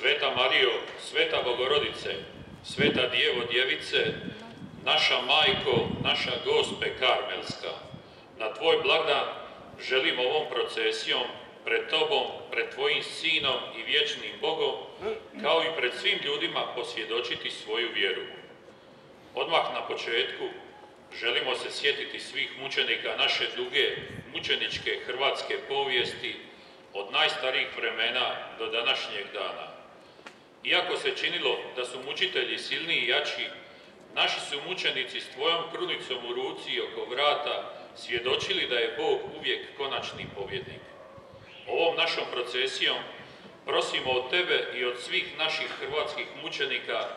Sveta Marijo, Sveta Bogorodice, Sveta Djevo Djevice, naša Majko, naša Gospe Karmelska, na Tvoj blagdan želim ovom procesijom pred Tobom, pred Tvojim Sinom i vječnim Bogom, kao i pred svim ljudima posvjedočiti svoju vjeru. Odmah na početku želimo se sjetiti svih mučenika naše duge mučeničke hrvatske povijesti od najstarijih vremena do današnjeg dana. Iako se činilo da su mučitelji silniji i jači, naši su mučenici s Tvojom krunicom u ruci i oko vrata svjedočili da je Bog uvijek konačni pobjednik. Ovom našom procesijom prosimo od Tebe i od svih naših hrvatskih mučenika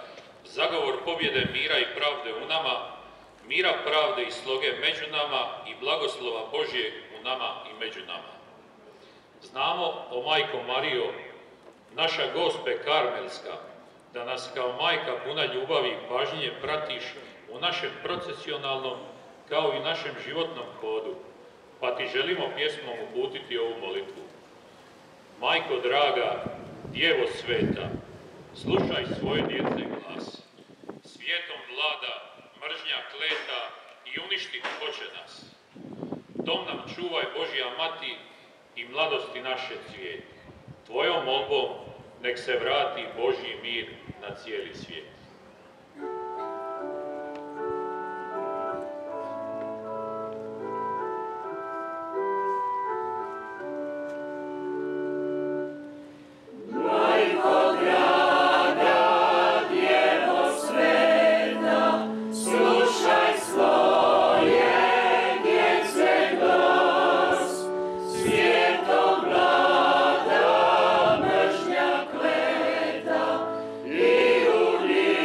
zagovor pobjede mira i pravde u nama, mira, pravde i sloge među nama i blagoslova Božjeg u nama i među nama. Znamo, o Majko Marijo, naša Gospe Karmelska, da nas kao majka puna ljubavi i pažnje pratiš u našem procesionalnom kao i našem životnom hodu, pa Ti želimo pjesmom uputiti ovu molitvu. Majko draga, Djevo sveta, slušaj svoje djece glas. Svijetom vlada mržnja kleta i uništiti hoće nas. Dom nam čuvaj, Božja Mati, i mladosti naše cvijet. Tvojom molbom nek se vrati Božji mir na cijeli svijet. Dio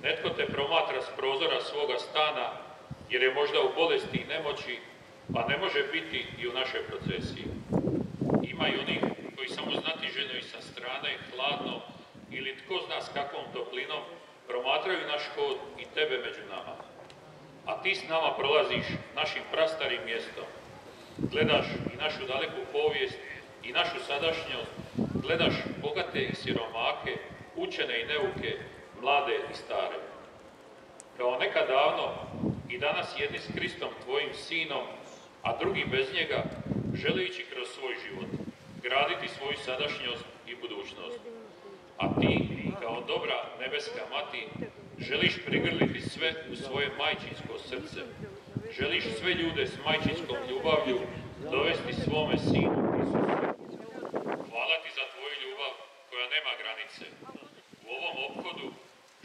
Netko te promatra s prozora svoga stana jer je možda u bolesti i nemoći, pa ne može biti i u našoj procesiji. Ima i onih koji samo znatiženo i sa strane, hladno ili tko zna s kakvom toplinom promatraju naš hod i tebe među nama. A ti s nama prolaziš našim prastarim mjestom. Gledaš i našu daleku povijest i našu sadašnjost, gledaš bogate i siromake, učene i neuke, mlade i stare. Kao nekad davno i danas jedni s Kristom tvojim sinom, a drugi bez njega, žele ići kroz svoj život, graditi svoju sadašnjost i budućnost. A ti, kao dobra nebeska mati, želiš prigrliti sve u svoje majčinsko srce. Želiš sve ljude s majčinskom ljubavlju dovesti svome sinu Isusu. Hvala ti za tvoju ljubav koja nema granice. U ovom ophodu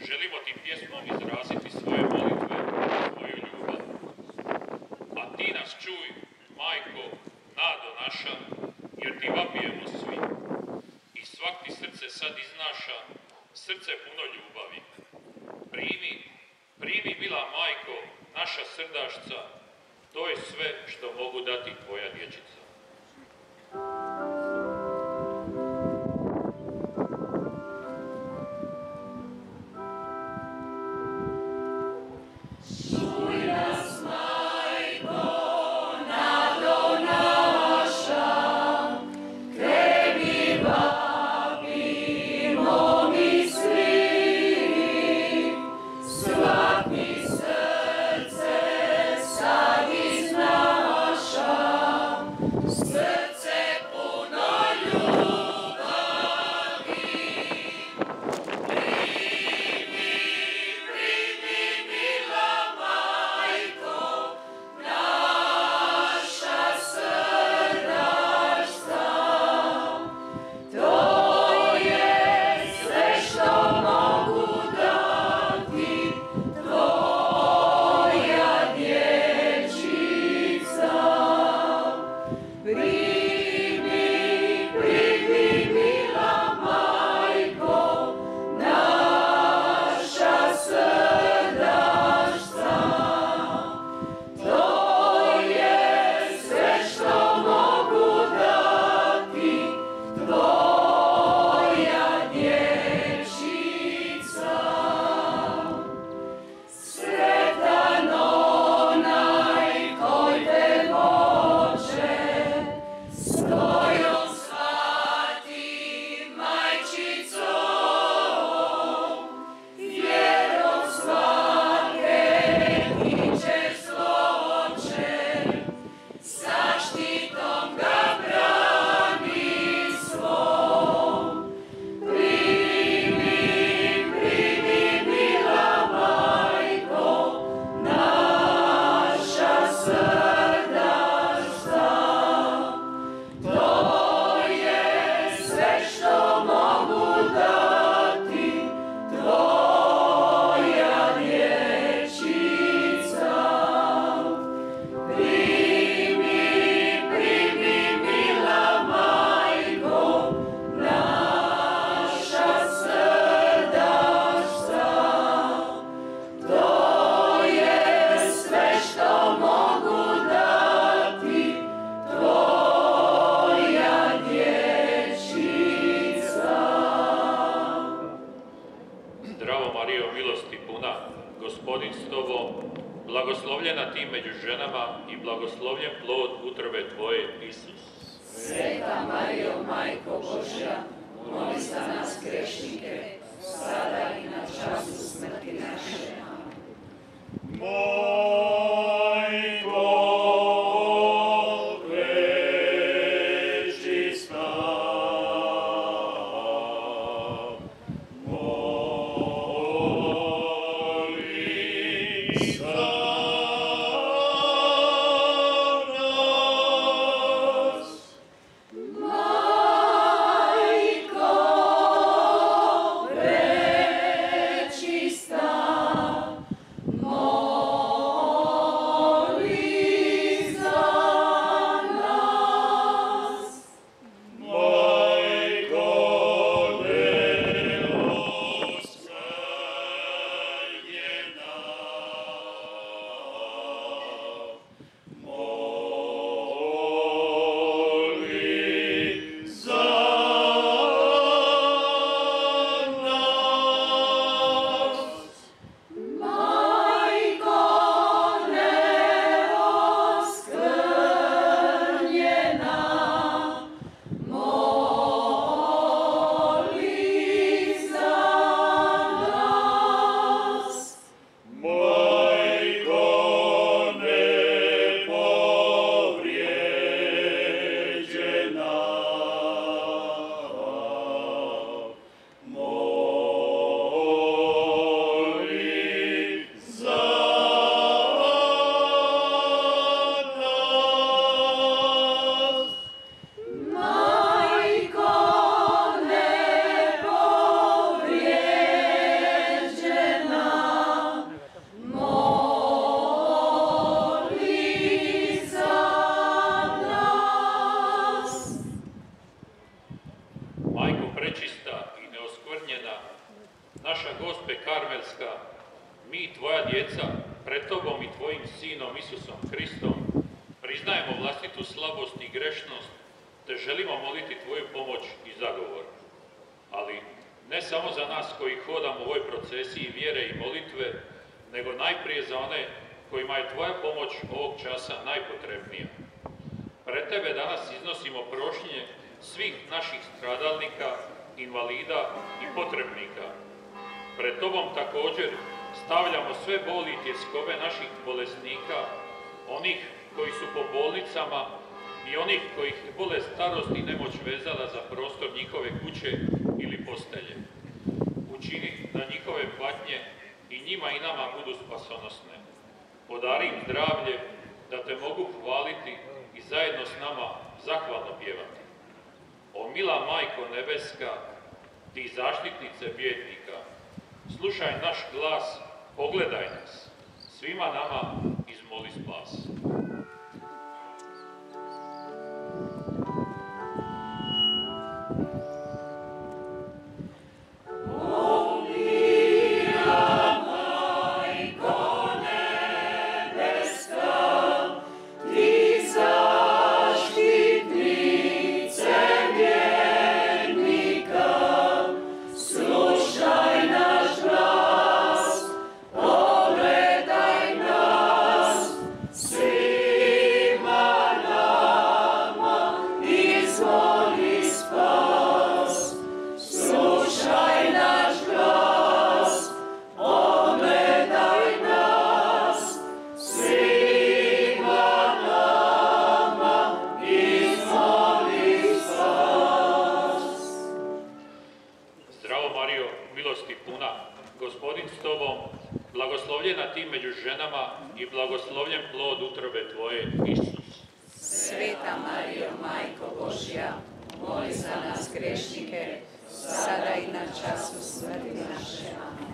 želimo ti pjesmom izraziti svoje molitve, svoju ljubav. A ti nas čuj, majko, nado naša, jer ti vapijemo svi. I svak ti srce sad iznaša, srce puno ljubavi. Primi, mila majko, naša srdašca, to je sve što mogu dati tvoja dječica. ženama i blagoslovljen plod utrobe Tvoje, Isus. Sveta Marijo, Majko Božja, moli za nas grešnike, sada i na času smrti naše. naša Gospe Karmelska, mi, tvoja djeca, pred tobom i tvojim sinom Isusom Hristom, priznajemo vlastitu slabost i grešnost, te želimo moliti tvoju pomoć i zagovor. Ali ne samo za nas koji hodamo u ovoj procesiji vjere i molitve, nego najprije za one kojima je tvoja pomoć ovog časa najpotrebnija. Pred tebe danas iznosimo prošnje svih naših stradalnika, invalida i potrebnika. Pred tobom također stavljamo sve boli i tjeskove naših bolesnika, onih koji su po bolnicama i onih kojih je bolest, starost i nemoć vezala za prostor njihove kuće ili postelje. Učini da njihove patnje i njima i nama budu spasonosne. Podari im zdravlje da te mogu hvaliti i zajedno s nama zahvalno pjevati. O mila Majko nebeska, ti zaštitnice bijednika, slušaj naš glas, pogledaj nas, svima nama izmoli spas. Blagoslovljena ti među ženama i blagoslovljen plod utrobe tvoje, Isus. Sveta Marijo, Majko Božja, moli za nas grešnike, sada i na času smrti naše. Amen.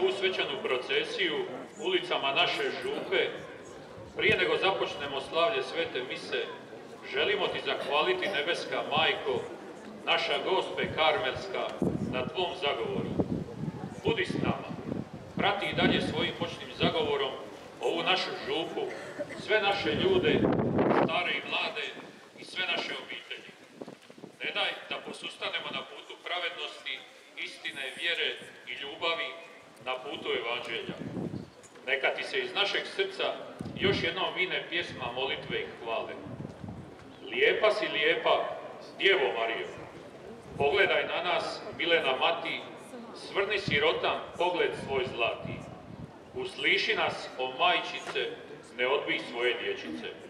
ovu svečanu procesiju ulicama naše Župe, prije nego započnemo slavlje Svete Mise, želimo ti zahvaliti, nebeska Majko, naša Gospe Karmelska, na tvom zagovoru. Budi s nama, prati i dalje svojim moćnim zagovorom ovu našu Župu, sve naše ljude, stare i mlade i sve naše obitelji. Ne daj da posustanemo na putu pravednosti, istine, vjere i ljubavi, na putu Evanđelja. Neka ti se iz našeg srca još jednom vine pjesma molitve i hvale. Lijepa si lijepa, Djevo Marijo, pogledaj na nas, milena mati, svrni sirotam pogled svoj zlati. Usliši nas, o majčice, ne odbij svoje dječice.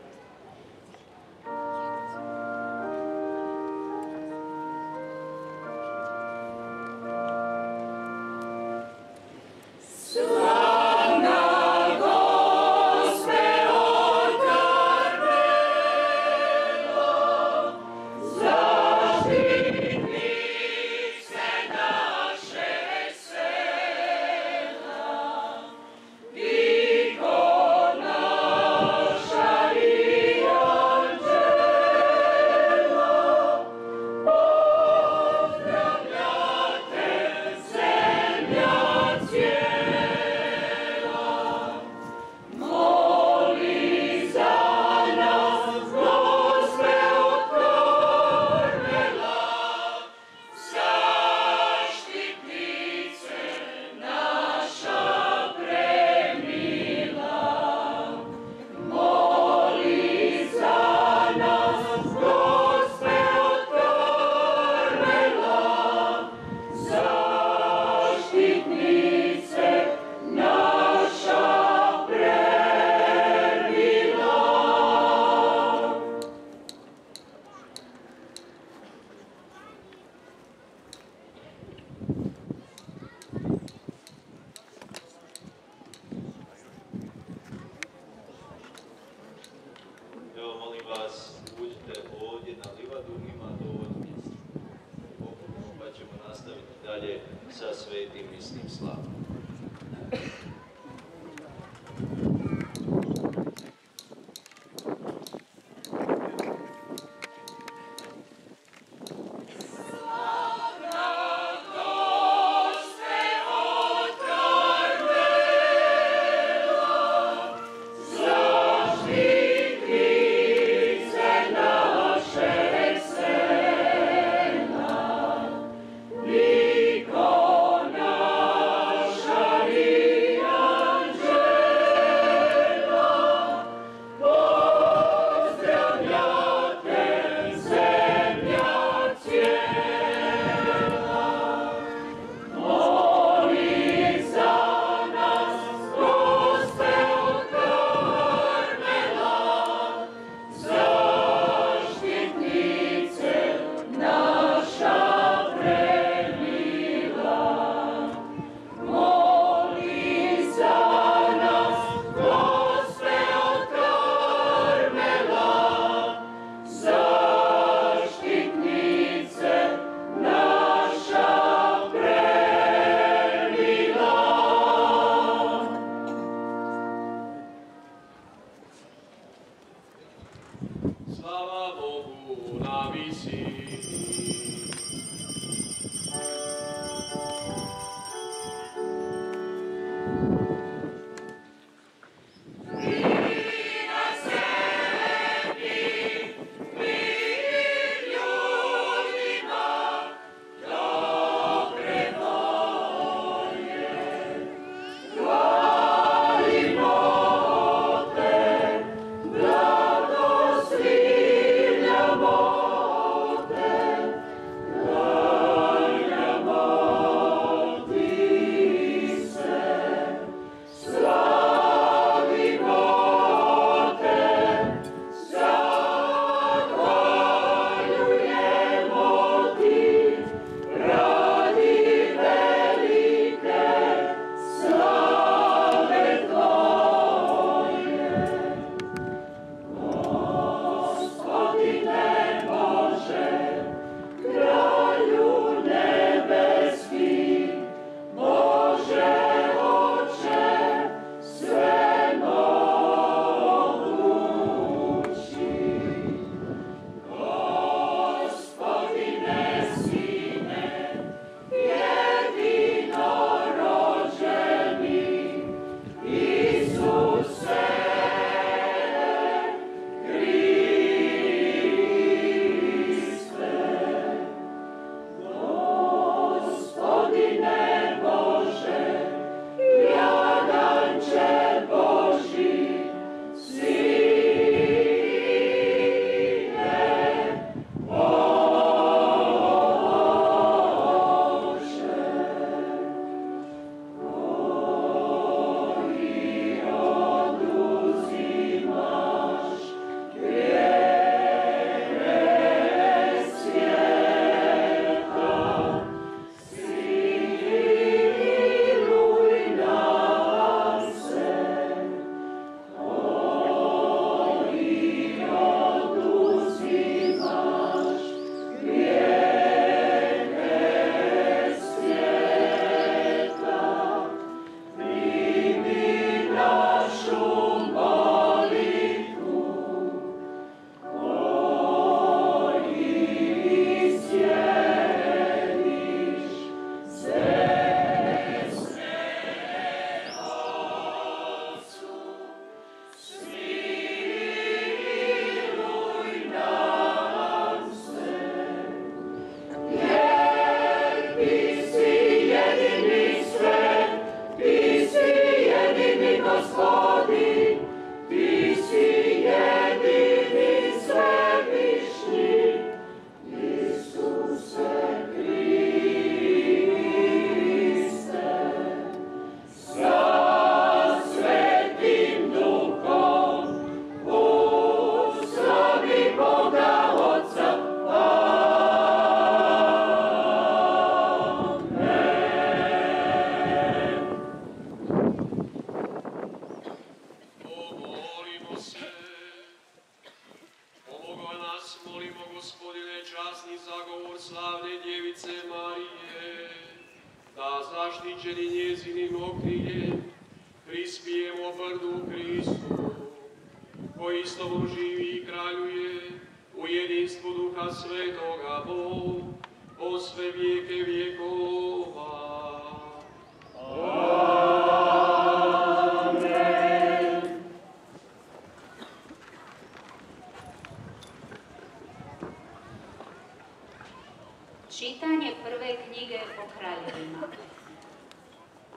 Čitanje prve knjige o kraljevima.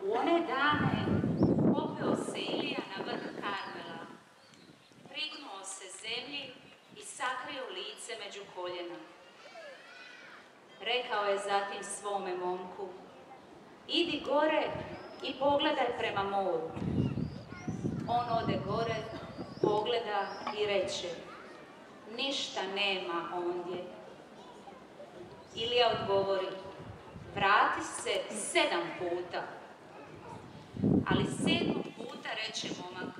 U one dane popeo se Ilija na vrh Karmela, prignuo se zemlji i sakrio lice među koljena. Rekao je zatim svome momku: idi gore i pogledaj prema moru. On ode gore, pogleda i reče: ništa nema ondje. Ilija odgovori: vrati se 7 puta. Ali 7. puta reče momak: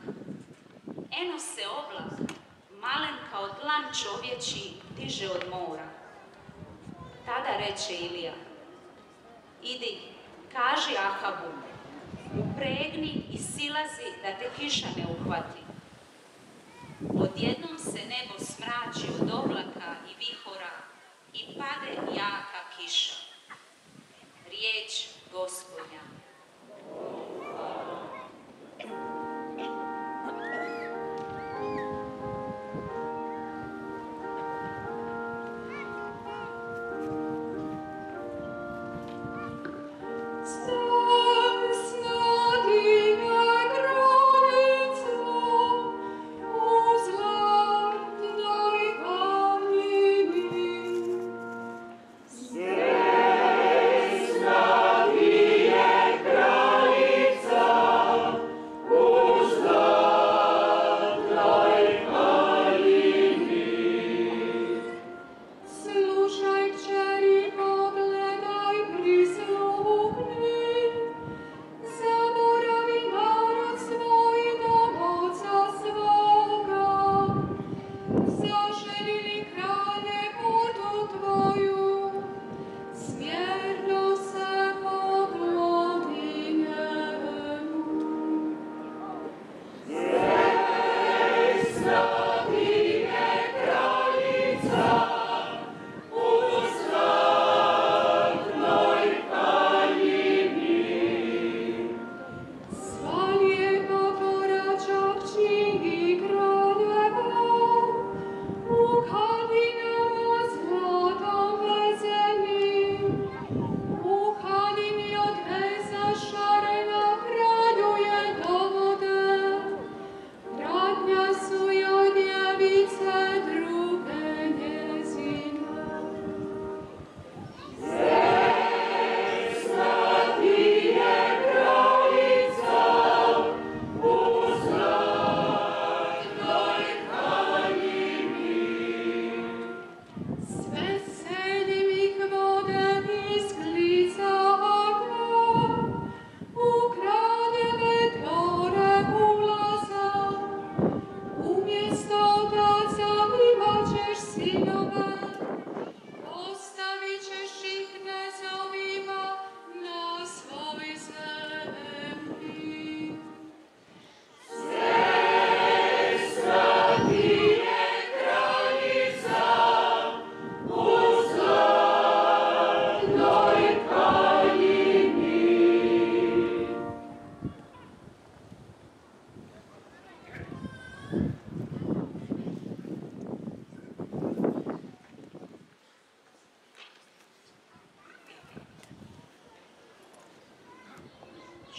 eno se oblak, malen kao dlan čovječji, diže od mora. Tada reče Ilija: idi, kaži Ahabu, upregni i silazi da te kiša ne uhvati. Odjednom se nebo smrači od oblaka i vihora i pade jaka kiša. Riječ Gospodnja.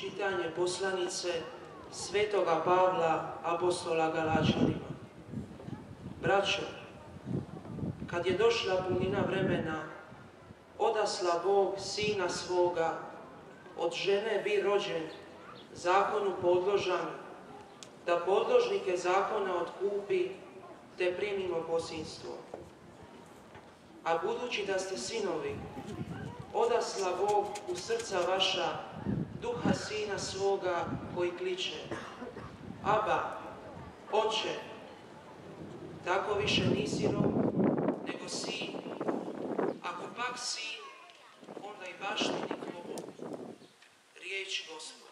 Čitanje poslanice svetoga Pavla, apostola Galačanima. Braćo, kad je došla punina vremena, odasla Bog Sina svoga, od žene bi rođen, zakonu podložan, da podložnike zakona otkupi, te primimo posinstvo. A budući da ste sinovi, odasla Bog u srca vaša duha Sina svoga koji kliče: Aba, Oče. Tako više nisi rob, nego sin. Ako pak sin, onda i baštinik Bogov. Riječ Gospodnja.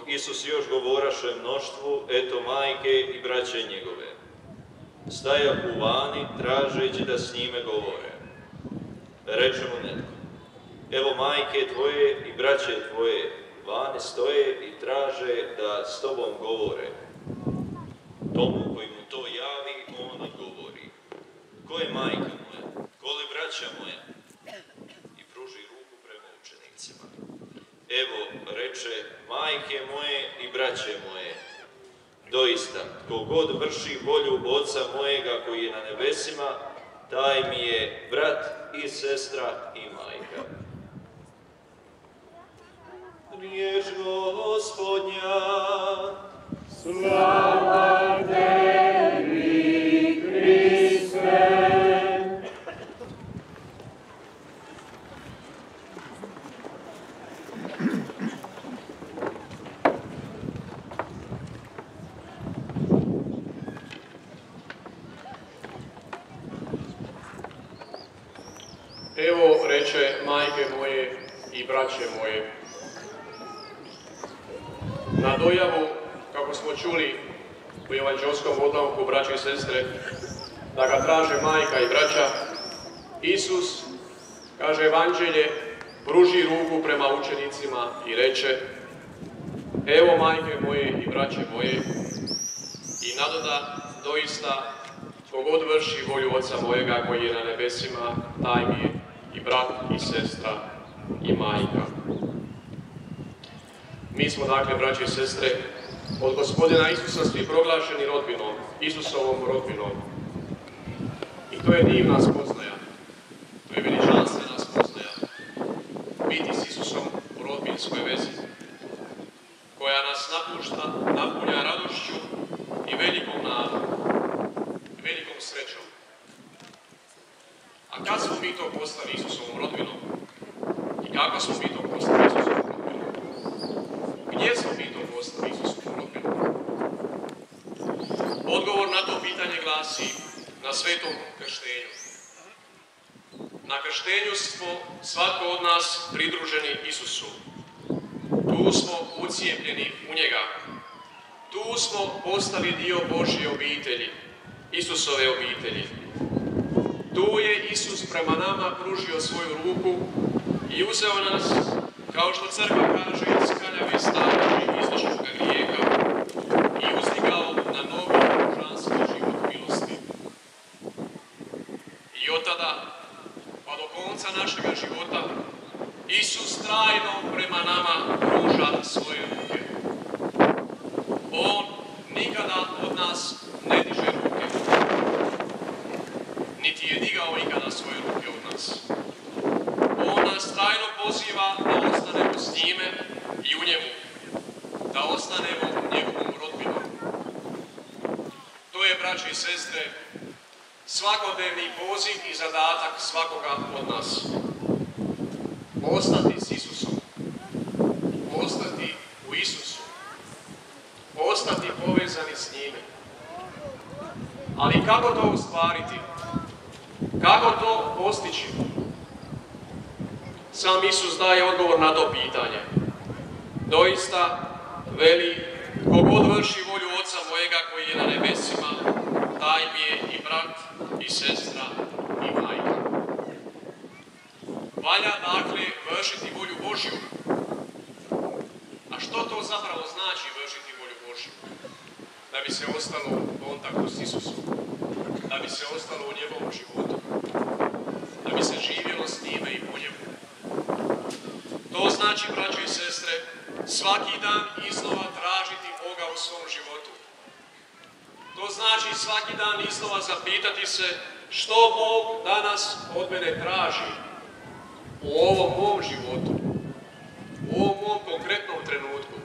Isus još govoraše mnoštvu, eto majke i braće njegove. Stajahu vani, tražeći da s njime govore. Reče mu netko: evo majke tvoje i braće tvoje vani stoje i traže da s tobom govore. Tomu koji mu to javi, on odgovori: ko je majka moja, ko li braća moja? I pruži ruku prema učenicima. Evo, reče, majke moje i braće moje, doista, tko god vrši volju Oca mojega koji je na nebesima, taj mi je brat i sestra i majka. Riječ Gospodnja. Slava tebi, Kriste. Evo, reče, majke moje i braće moje. Na dojavu, kako smo čuli u evanđelskom odlomku, braće i sestre, da ga traže majka i braća, Isus, kaže evanđelje, pruži ruku prema učenicima i reče: evo majke moje i braće moje, i nadoda, doista, tko god vrši volju Oca mojega koji je na nebesima, taj mi je i brat i sestra i majka. Mi smo, dakle, braće i sestre, od Gospodina Isusa svi proglašeni rodbinom, Isusovom rodbinom. I to je divna spoznaja, to je veličanstvena spoznaja, biti s Isusom u rodbinskoj vezi, koja nas napunja radošću i velikom nadom, velikom srećom. A kad smo mi to postali Isusovom rodbinom? I kako smo mi to postali Isusovom rodbinom? Gdje smo mi to postali Isusovom rodbinom? glasi na svetom krštenju. Na krštenju smo svatko od nas pridruženi Isusu. Tu smo ucijepljeni u njega. Tu smo postali dio Božje obitelji, Isusove obitelji. Tu je Isus prema nama pružio svoju ruku i uzeo nas, kao što crkva kaže, iz kaljave starosti izličnoga grijeha i uzdigao na novi božanski život milosti. I od tada, pa do konca našega života, Isus trajno prema nama pruža svoje ruke. On nikada od nas ne diže ruke, niti je digao ikada svoje ruke od nas. On nas trajno poziva da ostanemo s njime i u njemu, da ostanemo njegovom rodbinom. To je, braće i sestre, svakodnevni poziv i zadatak svakoga od nas. Ostati s Isusom, ostati u Isusu, ostati povezani s njime. Ali kako to ostvariti? Kako to postići? Sam Isus daje odgovor na to pitanje. Doista, veli, kogod vrši volju Oca mojega koji je na nebesima, taj mi je i brat, i sestra, i majka. Valja, dakle, vršiti volju Božju. A što to zapravo znači vršiti volju Božju? Da bi se ostalo u kontaktu s Isusom, da bi se ostalo u njegovom životu, da bi se živjelo s njime i po njemu. To znači, braćo i sestre, svaki dan iznova tražiti Boga u svom životu. To znači svaki dan iznova zapitati se što Bog danas od mene traži u ovom mom životu, u ovom mom konkretnom trenutku,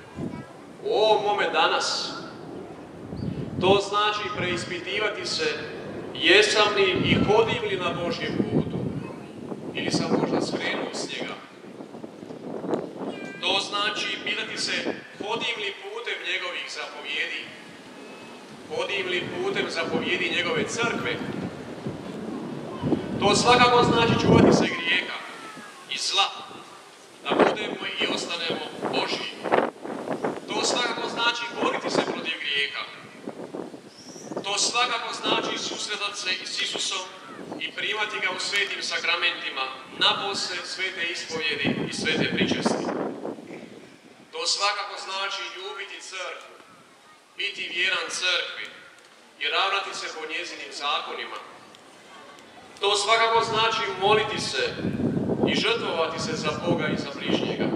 u ovom mome danas. To znači preispitivati se jesam li i hodim li na Božjem putu ili sam možda skrenuo s njega. To znači pitati se hodim li putem njegovih zapovjedi, hodim li putem zapovjedi njegove crkve. To svakako znači čuvati se grijeha i zla, da budemo i ostanemo Božji. To svakako znači boriti se protiv grijeha. To svakako znači susretati se s Isusom i primati ga u svetim sakramentima, napose svete ispovjedi i svete pričesti. To svakako znači ljubiti crkvu, biti vjeran crkvi i ravnati se po njezinim zakonima. To svakako znači moliti se i žrtvovati se za Boga i za bližnjega.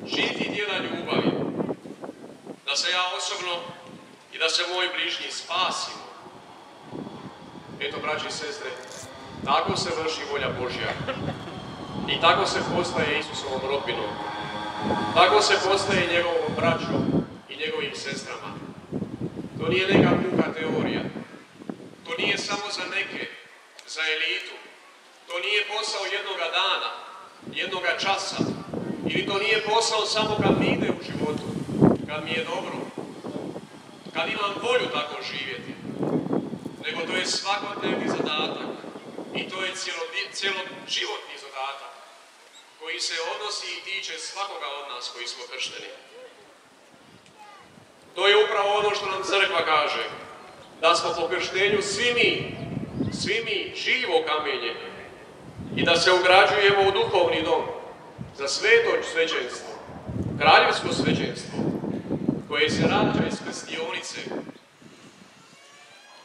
Živiti djela ljubavi, da se ja osobno i da se moj bližnji spasimo. Eto, braći i sestre, tako se vrši volja Božja i tako se postaje Isusovom rodbinom. Tako se postaje njegovom braćom i njegovim sestrama. To nije neka puka teorija. To nije samo za neke, za elitu. To nije posao jednoga dana, jednoga časa. Ili to nije posao samo kad mi ide u životu, kad mi je dobro, kad imam volju tako živjeti. Nego to je svakodnevni zadatak i to je cjeloživotni zadatak koji se odnosi i tiče svakoga od nas koji smo kršteni. To je upravo ono što nam crkva kaže, da smo po krštenju svi mi živo kamenje i da se ugrađujemo u duhovni dom za sveto svećenstvo, kraljevsko svećenstvo, koje se rađa iz krstionice.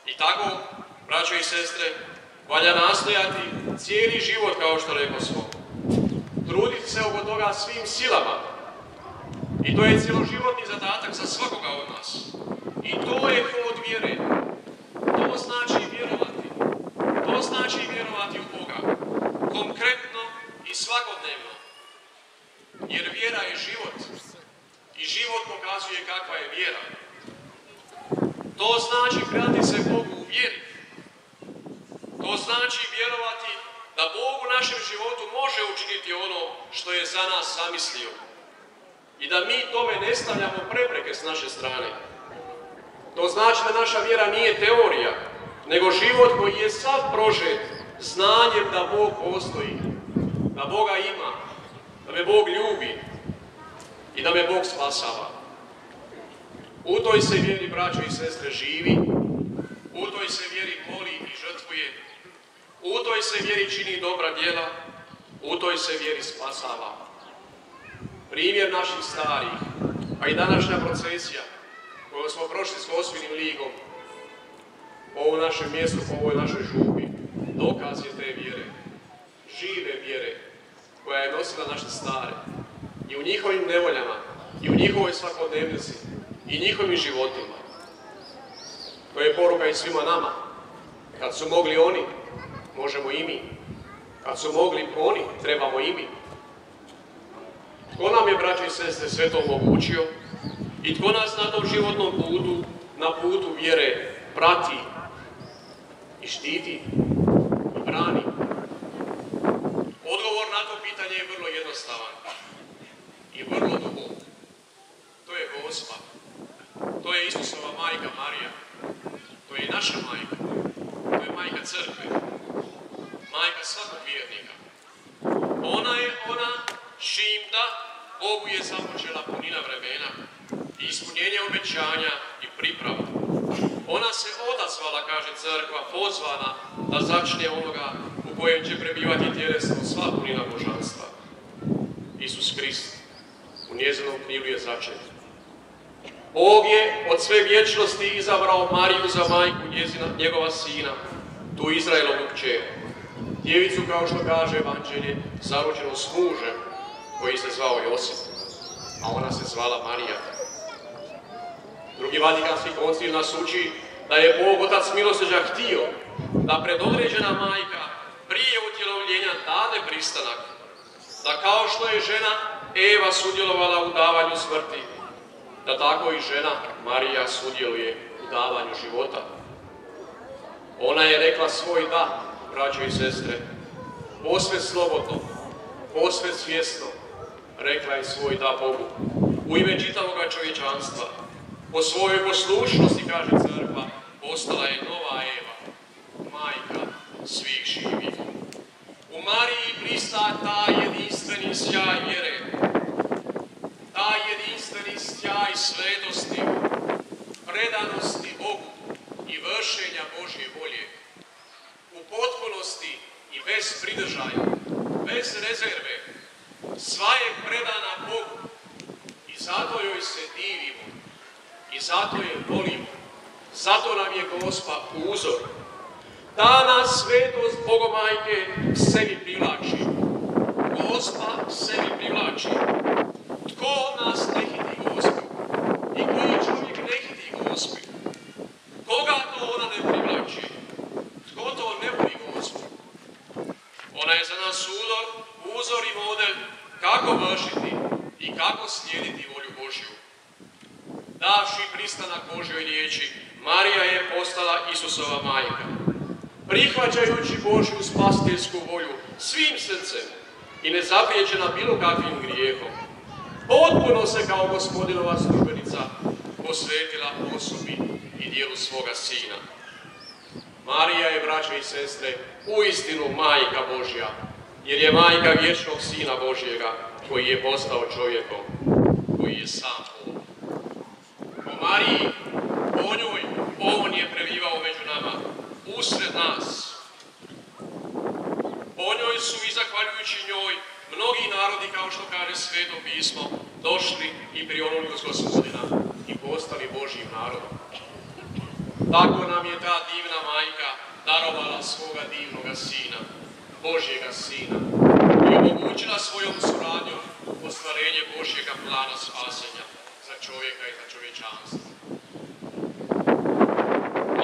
I tako, braćo i sestre, valja nastojati cijeli život, kao što rekosmo, truditi se oko toga svim silama. I to je cjeloživotni zadatak za svakoga od nas. I to je hod vjere. To znači vjerovati. To znači vjerovati u Boga. Konkretno i svakodnevno. Jer vjera je život. I život pokazuje kakva je vjera. To znači predati se Bogu u vjeri. To znači vjerovati da Bog u našem životu može učiniti ono što je za nas zamislio. I da mi tome ne stavljamo prepreke s naše strane. To znači da naša vjera nije teorija, nego život koji je sav prožet znanjem da Bog postoji, da Boga ima, da me Bog ljubi i da me Bog spasava. U toj se vjeri, braćo i sestre, živi, u toj se vjeri moli i žrtvuje, u toj se vjeri čini dobra djela, u toj se vjeri spasava. Primjer naših starih, a i današnja procesija koju smo prošli s Gosvinim ligom, po ovom našem mjestu, po ovoj našoj župi, dokaz je te vjere, žive vjere, koja je nosila naše stare, i u njihovim nevoljama, i u njihovoj svakodnevnici, i njihovim životima. To je poruka i svima nama. Kad su mogli oni, možemo i mi. Kad su mogli oni, trebamo i mi. Tko nam je, braći i sestre, sve to omogućio i tko nas na tom životnom putu, na putu vjere, prati i štiti i brani? Odgovor na to pitanje je vrlo jednostavan i vrlo dubok. To je Gospa. To je Isusova majka Marija. To je i naša majka. To je majka crkve. Majka svakog vjernika. Ona je ona čim da Bogu je započela punina vremena i ispunjenje obećanja i priprava. Ona se odazvala, kaže crkva, pozvana da začne onoga u kojem će prebivati tjelesno sva punina božanstva. Isus Krist u njezinom krilu je začet. Bog je od sve vječnosti izabrao Mariju za majku njegova sina, tu Izraelovu kćer. Djevicu, kao što kaže Evanđelje, zaručenu s mužem koji se zvao Josip, a ona se zvala Marija. Drugi Vatikanski koncil nas uči da je Bog Otac milosrđa htio da predodređena majka prije utjelovljenja dade pristanak, da kao što je žena Eva sudjelovala u davanju smrti, da tako i žena Marija sudjeluje u davanju života. Ona je rekla svoj da, braćo i sestre, posve slobodno, posve svjesno, rekla je svoj da Bogu, u ime čitavoga čovječanstva. Po svojoj poslušnosti, kaže crkva, postala je nova Eva, majka svih živih. U Mariji blista taj jedinstveni sjaj vjere, taj jedinstveni sjaj svetosti, predanosti Bogu i vršenja Božje volje. U potpunosti i bez pridržaja, bez rezerve, sva je predana Bogu i zato joj se divimo i zato je volimo. Zato nam je Gospa uzor. Ta nas svetost Bogomajke sebi privlači. Gospa sebi privlači. Tko od nas ne hiti Gospu? I koji čovjek ne hiti Gospu? Koga to ona ne privlači? Tko to ne voli Gospu? Ona je za nas uzor i model kako vršiti i kako slijediti volju Božju. Davši pristanak Božjoj riječi, Marija je postala Isusova majka. Prihvaćajući Božju spasiteljsku volju svim srcem i nezapriječena bilo kakvim grijehom, potpuno se kao Gospodinova službenica posvetila osobi i dijelu svoga sina. Marija je, braćo i sestre, uistinu majka Božja, jer je majka vječnog Sina Božjega, koji je postao čovjekom, koji je sam Bog. O Mariji, o njoj, on je prebivao među nama, usred nas. Po njoj su i zahvaljujući njoj mnogi narodi, kao što kaže Sveto pismo, došli i prionuli uz Gospodina i postali Božjim narodom. Tako nam je ta divna majka darovala svoga divnoga Sina, Božjega Sina, i omogućila svojom suradnjom ostvarenje Božjega plana spasenja za čovjeka i za čovječanstvo.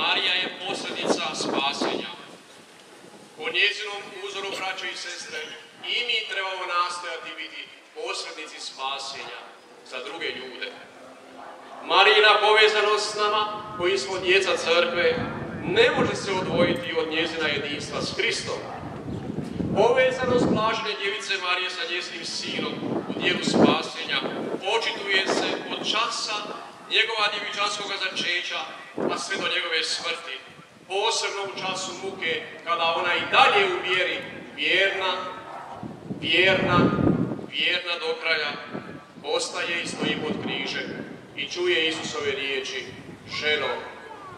Marija je posrednica spasenja. Po njezinom uzoru, braćo i sestre, i mi trebamo nastojati biti posrednici spasenja za druge ljude. Marijina povezanost s nama, koji smo djeca crkve, ne može se odvojiti od njezina jedinstva s Hristom. Povezanost blažene djevice Marije sa njezinim sinom u dijelu spasenja očituje se od časa njegova djevičanskog začeća, a sve do njegove smrti, posebno u času muke, kada ona i dalje u vjeri vjerna do kraja, ostaje i stoji pod križem i čuje Isusove riječi: ženo,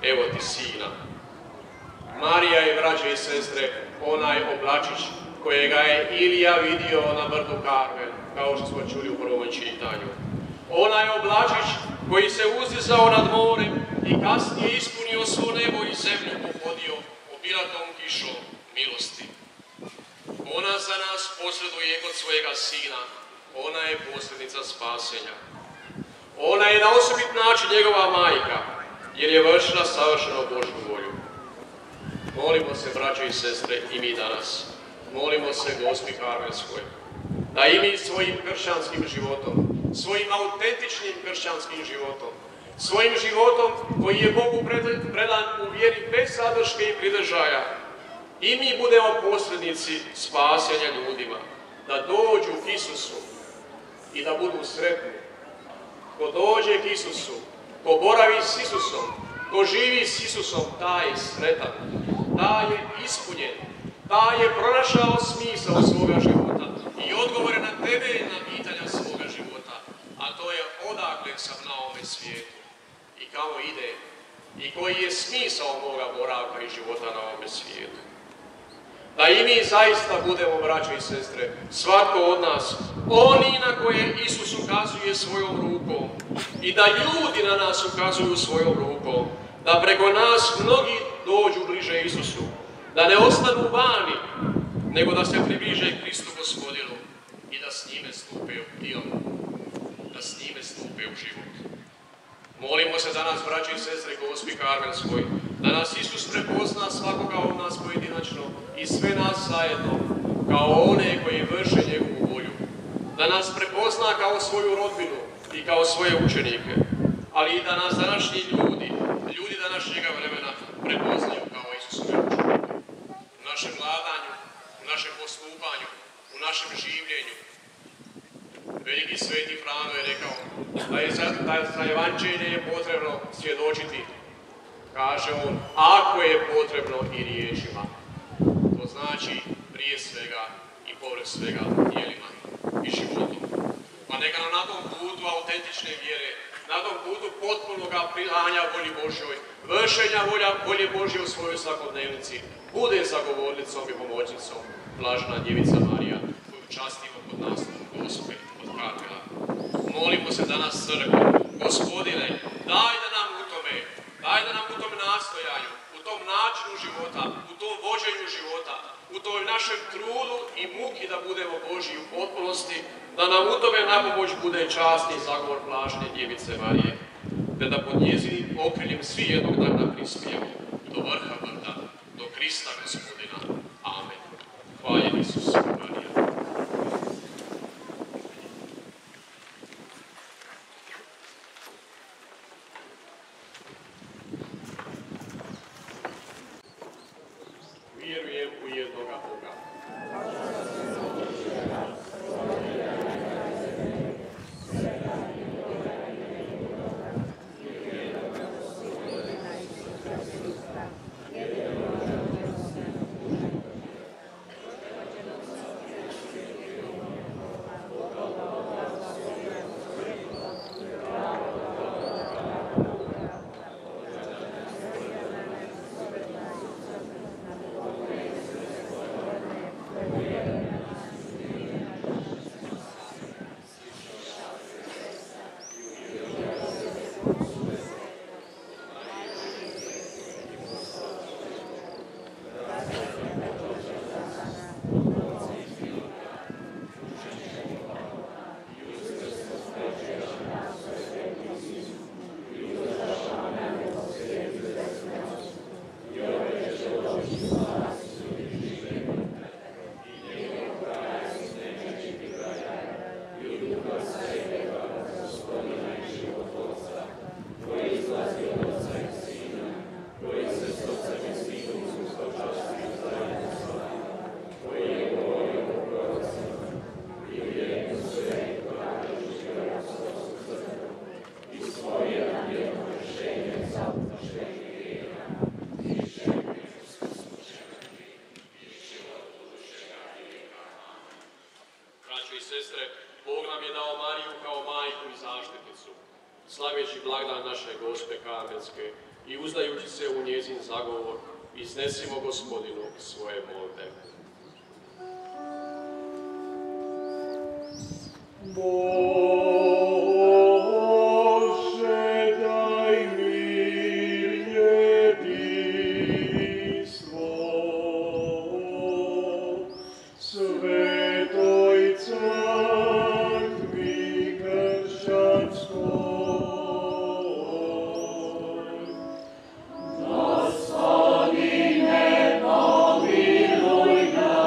evo ti sina. Marija je, braće i sestre, onaj oblačić kojega je Ilija vidio na brdu Karmel, kao što smo čuli u prvom čitanju. Onaj oblačić koji se uzdizao nad morem i kasnije ispunio svo nebo i zemlju pohodio obilatom kišom milosti. Ona za nas posreduje kod svojega sina, ona je posrednica spasenja. Ona je na osobit način njegova majka, jer je vršila savršeno Božju volju. Molimo se, braće i sestre, i mi danas. Molimo se Gospi Karmelskoj, da i mi svojim kršćanskim životom, svojim autentičnim kršćanskim životom, svojim životom koji je Bogu predan u vjeri bez zadrške i pridržaja, i mi budemo posrednici spasenja ljudima, da dođu k Isusu i da budu sretni. Ko dođe k Isusu, ko boravi s Isusom, ko živi s Isusom, taj je sretan, taj je ispunjen, taj je pronašao smisao svoga života i odgovore na temeljna pitanja svoga života, a to je odakle sam na ovome svijetu i kamo ide i koji je smisao moga boravka i života na ovome svijetu. Da i mi zaista budemo, braće i sestre, svatko od nas, oni na koje Isus ukazuje svojom rukom i da ljudi na nas ukazuju svojom rukom, da preko nas mnogi dođu bliže Isusu, da ne ostanu vani, nego da se približe Kristu Gospodinu i da s njime stupe u djelo, da s njime stupe u život. Molimo se danas, braći i sestre, Gospi Karmelskoj, da nas Isus prepozna svakoga od nas pojedinačno i sve nas zajedno kao one koji vrše njegovu volju. Da nas prepozna kao svoju rodbinu i kao svoje učenike, ali i da nas današnji ljudi današnjega vremena prepoznaju kao Isusove učenike. U našem vladanju, u našem postupanju, u našem življenju. Veliki sveti Frano je rekao da za evanđelje je potrebno svjedočiti, kaže on, ako je potrebno i riječima. To znači prije svega i povrh svega djelima i životom. Pa neka nam na tom putu autentične vjere, na tom putu potpunoga prilanja volji Božjoj, vršenja volje Božje u svojoj svakodnevnici, bude zagovornicom i pomoćnicom Blažena Djevica Marija, koju častimo pod naslovom Gospe od Karmela. Molimo se danas, crkvo, Gospodine, daj da nam u tome nastojanju, u tom načinu života, u tom vođenju života, u toj našem trudu i muki da budemo Božji u potpunosti, da nam u tome napomoć bude časni zagovor Blažene Djevice Marije, te da pod njezinim okriljem svi jednog dana prispijemo do vrha brda, do Krista Gospodina. Amen. Hvaljen Isus Marija. Vjerujem u jednoga Boga. naše Gospe Karmelske i uzdajući se u njezin zagovor, iznesimo Gospodinu svoje molbe. Bože, daj mir jedinstvo, Svetoj Crkvi kršćanskoj. Gospodine, pomiluj nas.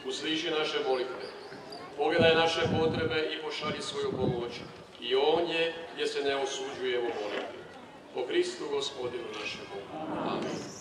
Usliši naše molitve, pogledaj naše potrebe i pošalji svoju pomoć. I ondje gdje se ne osuđujemo moliti. Po Kristu Gospodinu našemu. Amen.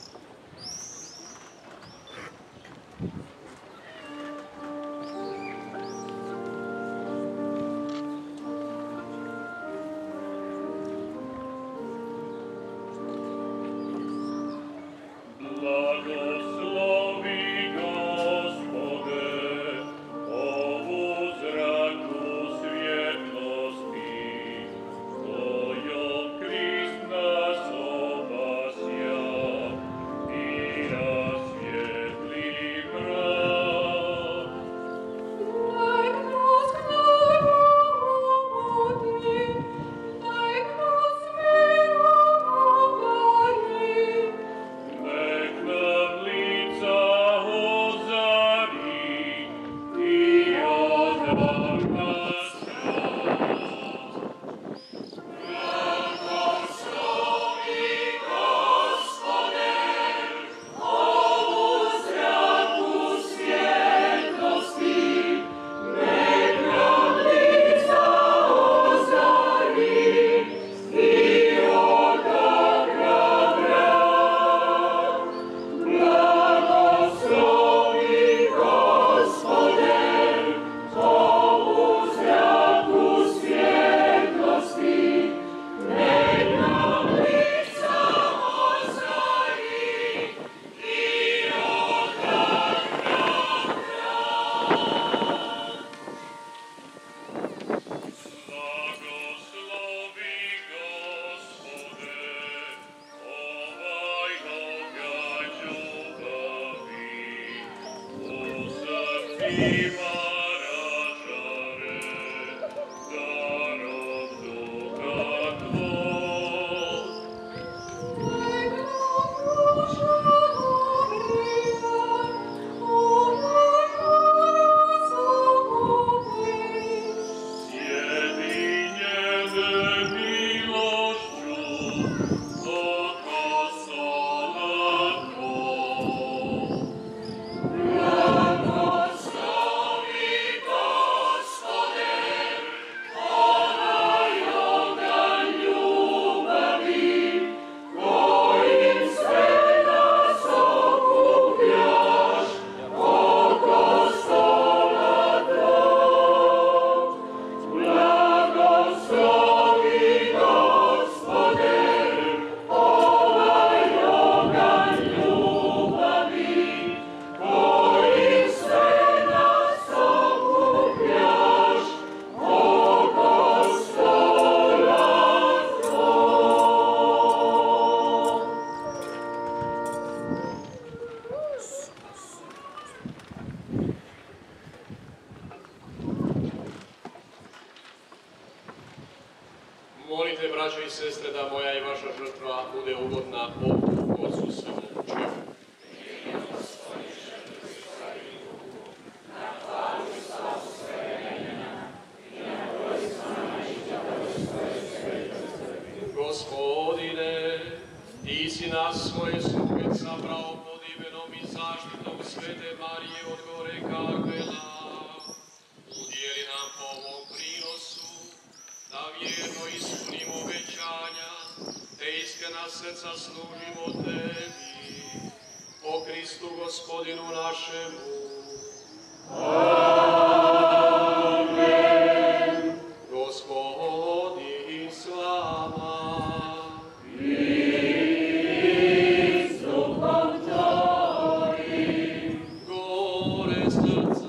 Molite, braćo i sestre, da moja i vaša žrtva bude ugodna Bogu, Otcu Svemogućem. Gospodine, ti si nas svoje sluge sabrao pod imenom i zaštitom Svete Marije od gore Karmela. Udijeli nam po ovom prinosu da vjerno ispunimo obećanja, te iskrena srca služimo tebi, po Kristu Gospodinu našemu. Amen. Gospodin s vama. I s duhom tvojim. Gore srca.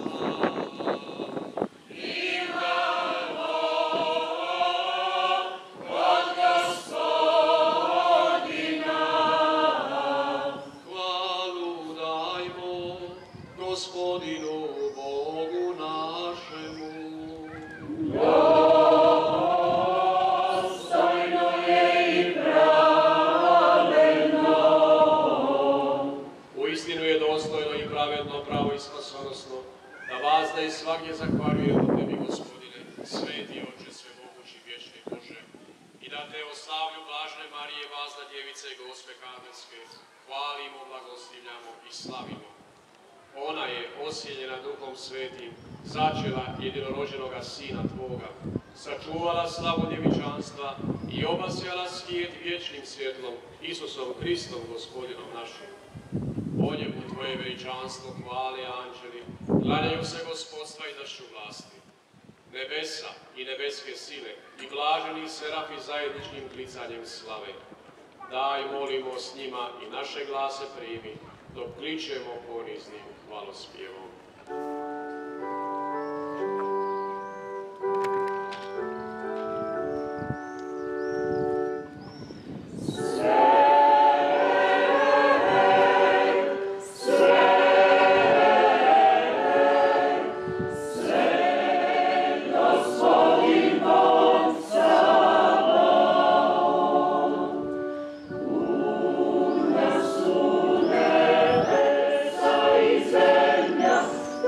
Gospodinu Bogu našemu. Dostojno je i pravedno. Uistinu je dostojno i pravedno, pravo i spasonosno, da vazda i svagdje zahvaljujemo tebi, Gospodine, sveti Oče, svemogući, vječni Bože, i da te o slavlju blažne Marije, vazda djevice i Gospe Karmelske, hvalimo, blagoslivljamo i slavimo. Ona je osjenjena Duhom Svetim, začela jedinorođenoga Sina Tvoga, sačuvala slavu djevičanstva i obasjala svijet vječnim svjetlom, Isusom Kristom, Gospodinom našim. O njemu Tvoje veličanstvo hvale anđeli, klanjaju se gospodstva i držu vlasti. Nebesa i nebeske sile i blaženi serafi zajedničkim klicanjem slave. Daj, molimo s njima i naše glase primi, dok kličemo poniznim hvalospjevom.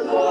Go!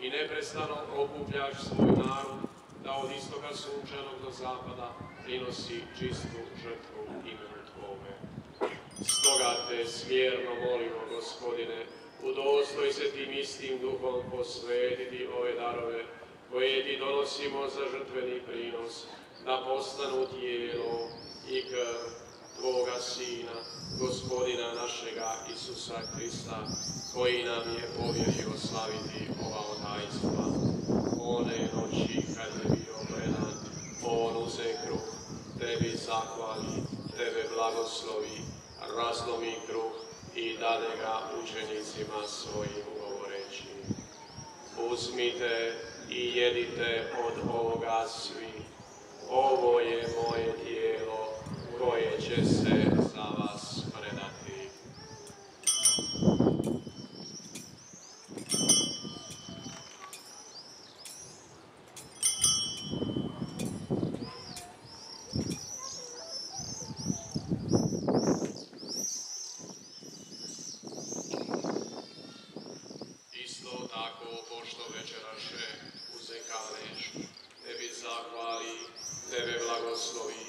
i neprestano okupljaš svoj narod, da od istoka sunčanog do zapada prinosi čistu žrtvu imenu Tvome. Stoga te smjerno molimo, Gospodine, udostoj se tim istim duhom posvetiti ove darove, koje Ti donosimo za žrtveni prinos, da postanu tijelo i krv Tvoga Sina, Gospodina našega Isusa Krista, koji nam je povjerio slaviti ova tajstva. One noći kad je bio predan, on uze kruh, Tebi zahvali, Tebe blagoslovi, razlomi kruh i dade ga učenicima svojim govoreći: uzmite i jedite od ovoga svi, ovo je moje tijelo koje će se za vas predati. Isto tako, pošto večeraše uze kaleš, Tebi zahvali, Tebe blagoslovi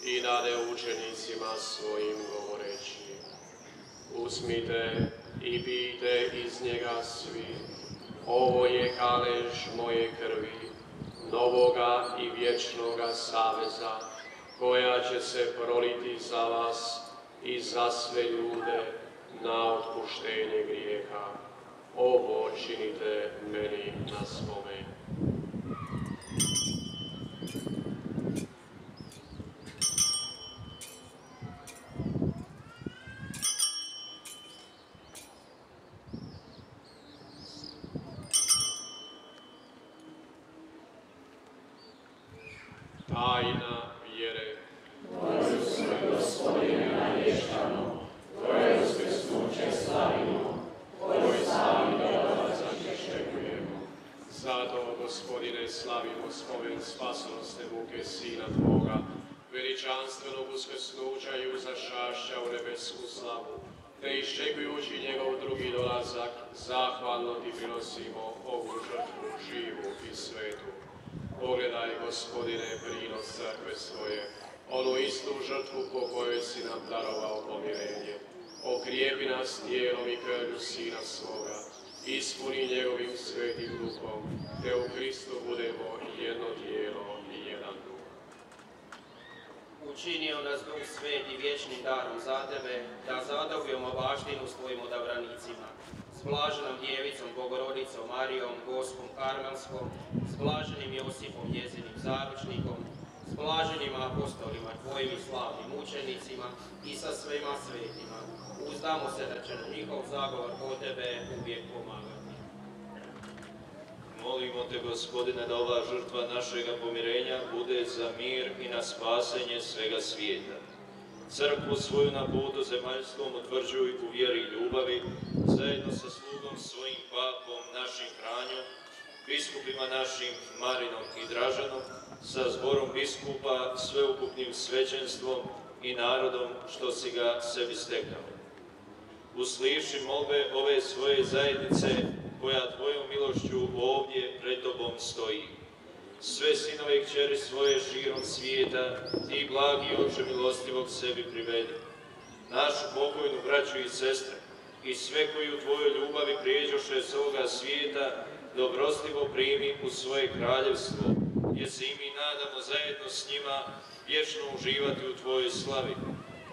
i dade učenicima svojim govoreći: uzmite i pijte iz njega svi, ovo je kaleš moje krvi, novoga i vječnoga saveza, koja će se proliti za vas i za sve ljude na otpuštenje grijeha. Ovo činite meni na spomen. Tajna vjere. Tvoju sve, Gospodine, navještano, Tvoje uskrsnuće slavimo, Tvoj slavni dolazak iščekujemo. Zato, Gospodine, slavimo spomen spasonosne muke Sina Tvoga, veličanstvenog uskrsnuća i uzašašća u nebesku slavu, te iščekujući njegov drugi dolazak, zahvalno Ti prinosimo ovu žrtvu živu i svetu. Pogledaj, Gospodine, prinos crkve svoje, onu istu žrtvu po kojoj si nam darovao pomirenje. Okrijepi nas tijelom i krvlju Sina svoga, ispuni njegovim svetim duhom, te u Kristu budemo jedno tijelo i jedan duh. Učinio nas Duh Sveti vječnim darom za Tebe, da zadobijemo baštinu s Tvojim odabranicima, s blaženom djevicom Bogorodicom Marijom, Gospom Karmelskom, s blaženim Josipom njezinim zaručnikom, s blaženim apostolima Tvojim i slavnim učenicima i sa svima svetima. Uzdamo se da će nam njihov zagovor po Tebe uvijek pomagati. Molimo Te, Gospodine, da ova žrtva našega pomirenja bude za mir i na spasenje svega svijeta. Crkvu svoju na putu zemaljskom utvrđuj u vjeri i ljubavi, zajedno sa slugom svojim papom, našim Franjom, biskupima našim Marinom i Dražanom, sa zborom biskupa, sveukupnim svećenstvom i narodom što si ga sebi stekao. Uslivši molbe ove svoje zajednice, koja Tvojom milošću ovdje pred Tobom stoji. Sve sinove i kćeri svoje širom svijeta, Ti, blagi Oče milostivog, sebi privedi. Našu pokojnu braću i sestre i sve koji u Tvojoj ljubavi prijeđoše s ovoga svijeta, dobrostivo primi u svoje kraljevstvo, jer se i mi nadamo zajedno s njima vječno uživati u Tvojoj slavi.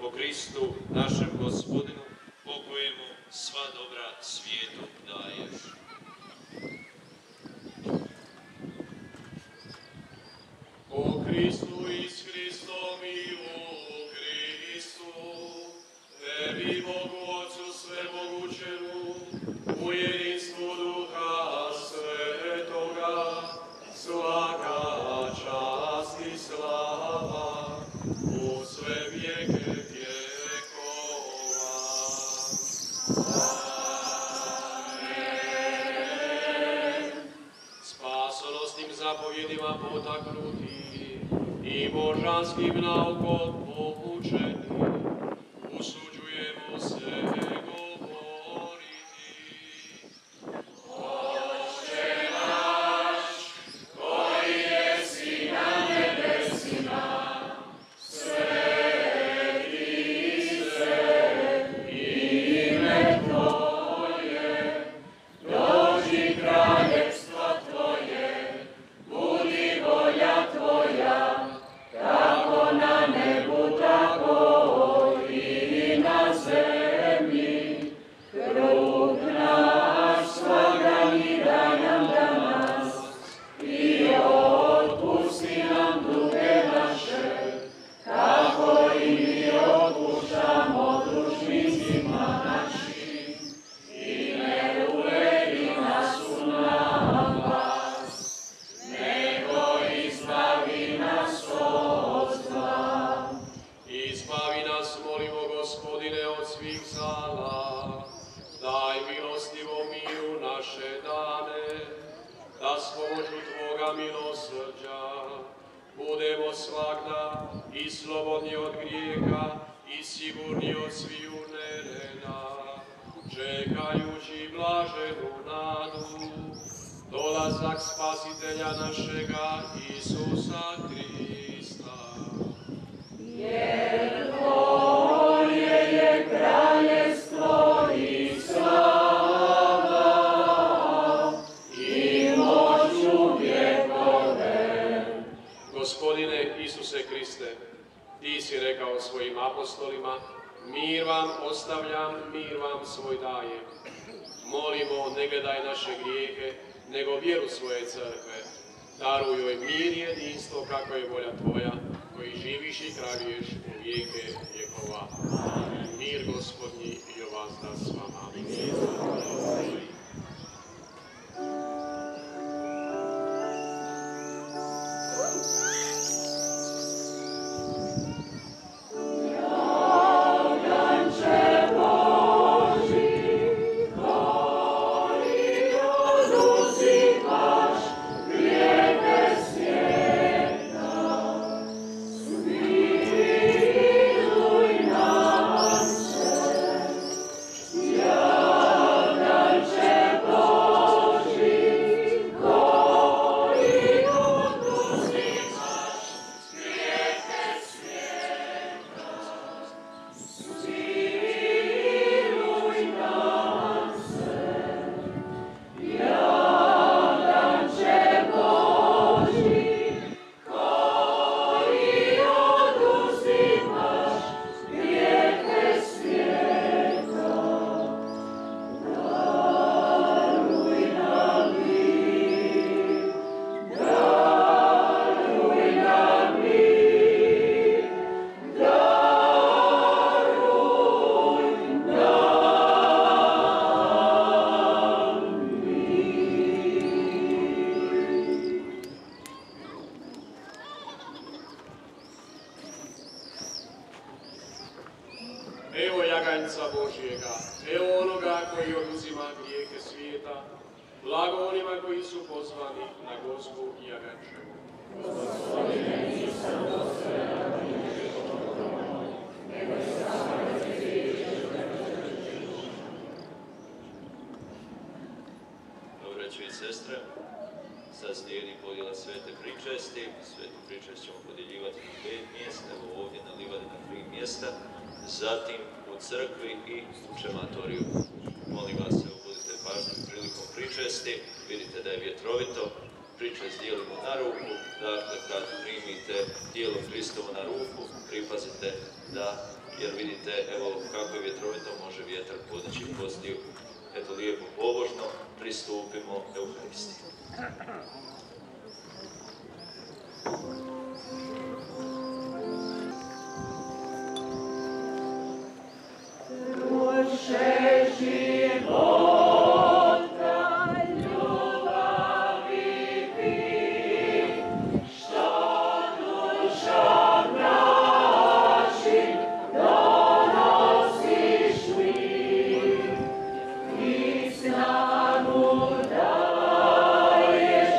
Po Kristu, našem Gospodinu, po kojemu sva dobra svijetu daješ. O Kristu i s Hristom i u Kristu, Tebi, Bogu Otcu svemogućemu, u jedinstvu Duha Svetoga, svaka čast i slava u sve vijeke vjekova. Spasonosnim zapovjedima potaknuti i božanskim naukom poučeni, usuđujemo se govoriti. Oče da s pomoću Tvoga milosrđa budemo svagda i slobodni od grijeha i sigurni od sviju nereda, čekajući blaženu nadu, dolazak Spasitelja našega Isusa Krista. Jer Tvoje je kraljestvo i slava i moć u vjekove. Gospodine Isuse Kriste, Ti si rekao svojim apostolima, mir vam ostavljam, mir vam svoj dajem. Molimo, ne gledaj naše grijehe, nego vjeru svoje crkve. Daruj joj mir i jedinstvo, kako je volja Tvoja, koji živiš i kraljuješ u vijeke vjekova. Mir Gospodnji i o vas da s vama. Evo jaganjca Božjega, evo onoga koji oduzima grijehe svijeta, blago onima koji su pozvani na gozbu jagančevu. Gospodine, nisam dostojan da budeš odgovoran, nego samo reci riječ da ću. Dobro braćo i sestre, sad slijedi podjela svete pričesti. Svetu pričest ćemo podjeljivati na 5 mjesta, evo ovdje na livadi na 3 mjesta, zatim u crkvi i u krematoriju. Molim vas, budite pažljivi prilikom pričesti, vidite da je vjetrovito, pričest dijelimo na ruku, dakle kad primite tijelo Hristovo na ruku, pripazite da, jer vidite evo kako je vjetrovito, može vjetar podići kostiju. Eto lijepo pobožno pristupimo Euharistiji. Duše života, ljubavi ti, što dušom našim donosiš mi, i snagu daješ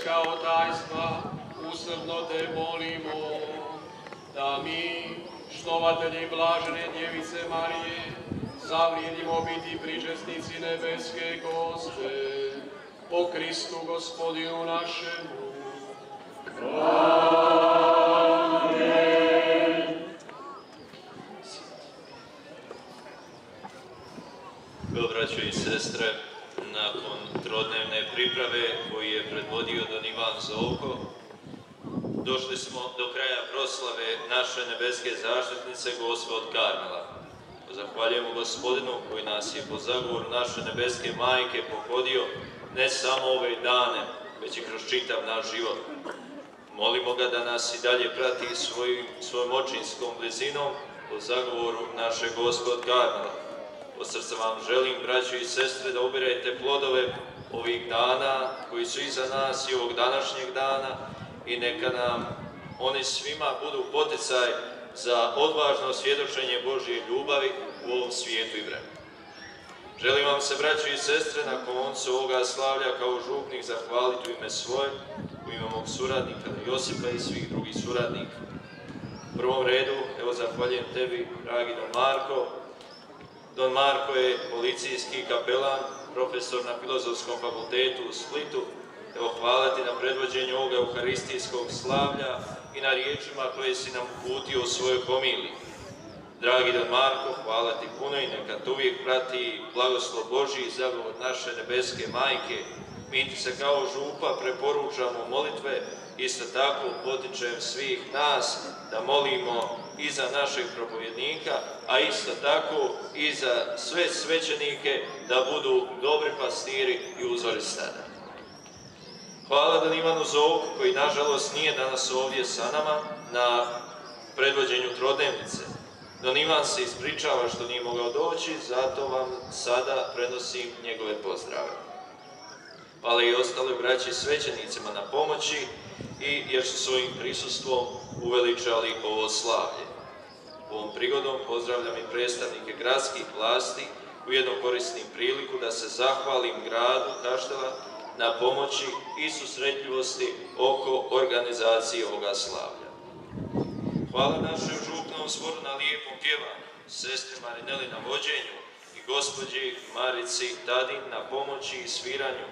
nebeska otajstva, usrdno te molimo, da mi, štovatelji blažene Djevice Marije, zavrijedimo biti pričesnici nebeske Gospe, po Kristu Gospodinu našemu. Braćo i sestre, nakon trodnevne priprave koju je predvodio don Ivan Zovko, došli smo do kraja proslave naše nebeske zaštitnice Gospe od Karmela. Zahvaljujemo Gospodinu koji nas je po zagovoru naše nebeske majke pohodio ne samo ove dane, već i kroz čitav naš život. Molimo ga da nas i dalje prati svojom očinskom blizinom po zagovoru naše Gospe od Karmela. Od srca vam želim, braćo i sestre, da ubirajte plodove ovih dana koji su iza nas i ovog današnjeg dana i neka nam oni svima budu poticaj za odvažno svjedočenje Božje ljubavi u ovom svijetu i vremenu. Želim vam se, braćo i sestre, na koncu ovoga slavlja kao župnik zahvaliti u ime svoje, u ime mog suradnika Josipa i svih drugih suradnika. U prvom redu, evo zahvaljujem tebi, dragi don Marko. Don Marko je policijski kapelan, profesor na Filozofskom fakultetu u Splitu. Evo, hvala ti na predvođenju ovoga euharistijskog slavlja i na riječima koje si nam uputio u svojoj homiliji. Dragi don Marko, hvala ti puno i neka te uvijek prati blagoslov Božji i zagovor naše nebeske majke. Mi ti se kao župa preporučamo molitve, isto tako potičem svih nas da molimo i za našeg propovjednika, a isto tako i za sve svećenike da budu dobri pastiri i uzori stada. Hvala don Ivanu Zovku koji nažalost nije danas ovdje sa nama na predvođenju trodnevnice. Don Ivan se ispričava što nije mogao doći, zato vam sada prenosim njegove pozdrave. Hvala i ostale braći svećenicima na pomoći i jer su svojim prisustvom uveličali ovo slavlje. Ovom prigodom pozdravljam i predstavnike gradskih vlasti, ujedno koristim priliku da se zahvalim gradu Kaštela na pomoći i susretljivosti oko organizacije ovoga slavlja. Hvala našem župnom zboru na lijepom pjevanju, sestri Marineli na vođenju i gospođi Marici Tadin na pomoći i sviranju.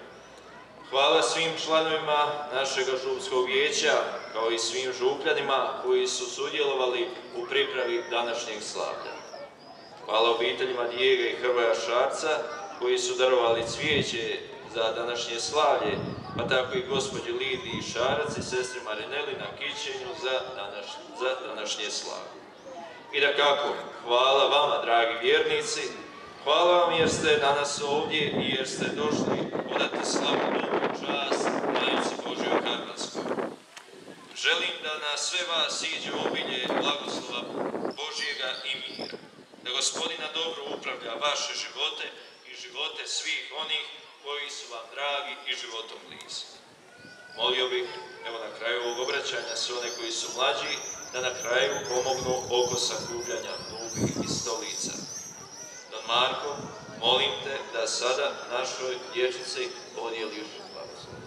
Hvala svim članovima našega župskog vijeća, kao i svim župljanima koji su sudjelovali u pripravi današnjeg slavlja. Hvala obiteljima Dijega i Hrvoja Šarca, koji su darovali cvijeće za današnje slavlje, pa tako i gospođi Lidiji Šarac i sestri Marineli na kićenju za današnje slavlje. I dakako, hvala vama, dragi vjernici, hvala vam jer ste danas ovdje i jer ste došli odati slavu, dobru čast Majici Božjoj Karmelskoj. Želim da na sve vas iđe obilje blagoslova Božjega i mira, da Gospodina dobro upravlja vaše živote i živote svih onih koji su vam dragi i životom blizu. Molio bih, evo na kraju ovog obraćanja, sve one koji su mlađi, da na kraju pomognu oko sakupljanja nubi i stolica. Don Marko, molim te da sada našoj dječici podijeliš blagoslov.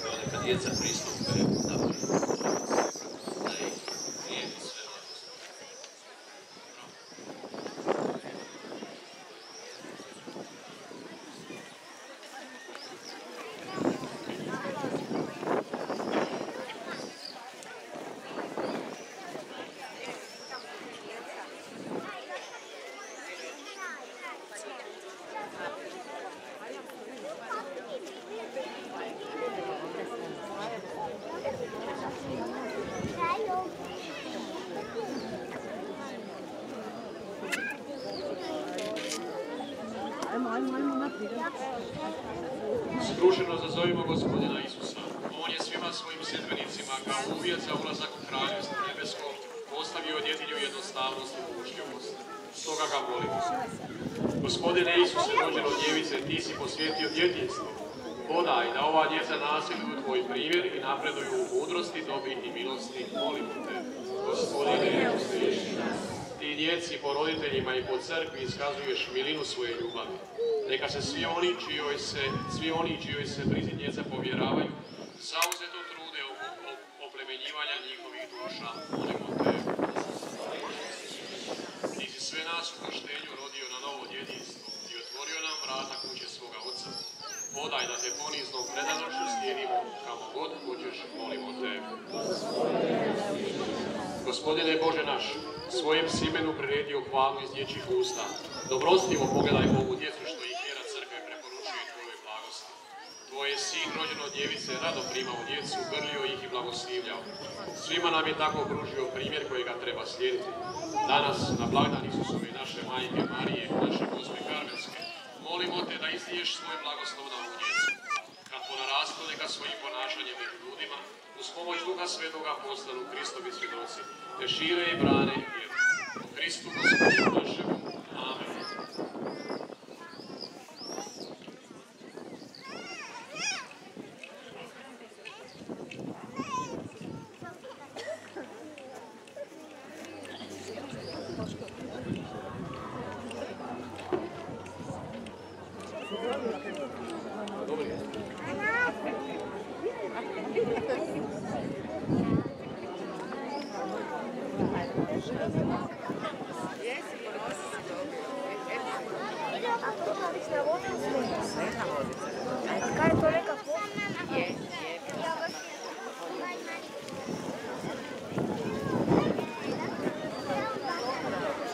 Evo neka djeca pristupe naprijed. Da ih lijepi sve blagoslov. Skrušeno zazovimo Gospodina Isusa. On je svima svojim sedbenicima kao uvjet za ulazak u kraljevstvo nebesko postavio djetinju jednostavnost i poštljivost. Stoga ga molimo. Gospodine Isuse, rođen od djevice, ti si posvijetio djetinjstvo. Podaj da ova djeca nasljeduju tvoj primjer i napreduju u mudrosti, dobi i milosti. Molimo te. Gospodine, usliši nas. Ti djeci po roditeljima i po crkvi iskazuješ milinu svoje ljubavi. Neka se svi oni čijoj se brizi djeca povjeravaju, zauzeto trude oplemenjivanja njihovih duša. Molimo te. Ti si sve nas u krštenju rodio na novo djedinstvo i otvorio nam vrata kuće svoga Oca. Podaj da te poniznom predanošću slijedimo kamo god hoćeš, molimo te. Gospodine Bože naš, svojem si imenu priredio hvalu iz dječjih usta. Dobrostivo pogledaj ovu djecu što ih vjera crkve preporučuje tvojoj blagosti. Tvoj je sin rođen od djevice rado primao djecu, grlio ih i blagoslivljao. Svima nam je tako pružio primjer kojega treba slijediti. Danas, na blagdan Isusove naše majke Marije, naše Gospe Karmelske, molimo te da izliješ svoj blagoslov na ovu djecu. Kad ponarastu, neka svojim ponašanjem među ljudima, uz pomoć Duha Svetoga postanu Kristovi svjedoci, te šire i brane vjeru. U Kristu Gospodinu našemu. Amen.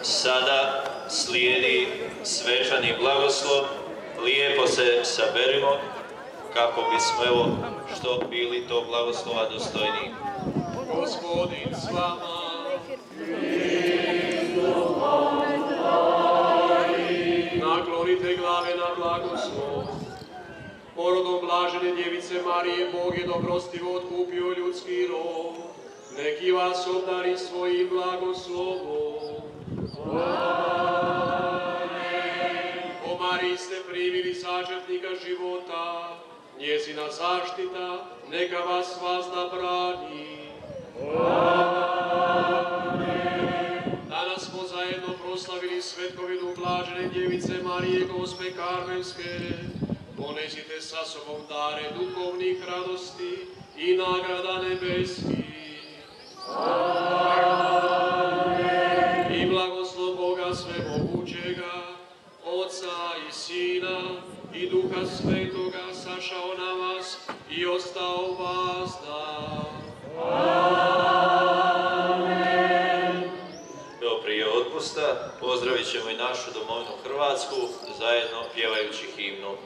Sada slijedi svečani blagoslov. Lijepo se saberimo kako bismo evo što bili to blagoslova dostojni. Gospodin s vama. Naklonite glave na blagoslov. Porodom blažene djevice Marije Bog je dobrostivo otkupio ljudski rod. Neki vas obdari svojim blagoslovom. Po Mariji ste primili začetnika života, njezina zaštita neka vas vazda brani. Danas smo zajedno proslavili svetkovinu blažene djevice Marije Gospe Karmelske. Ponesite sa sobom dare duhovnih radosti i nagrada nebeskih. I blagoslov Boga svemogućega, Oca i Sina i Duha Svetoga sašao na vas i ostao vazda. Amen. Evo prije otpusta pozdravit ćemo i našu domovinu Hrvatsku zajedno pjevajući himnu.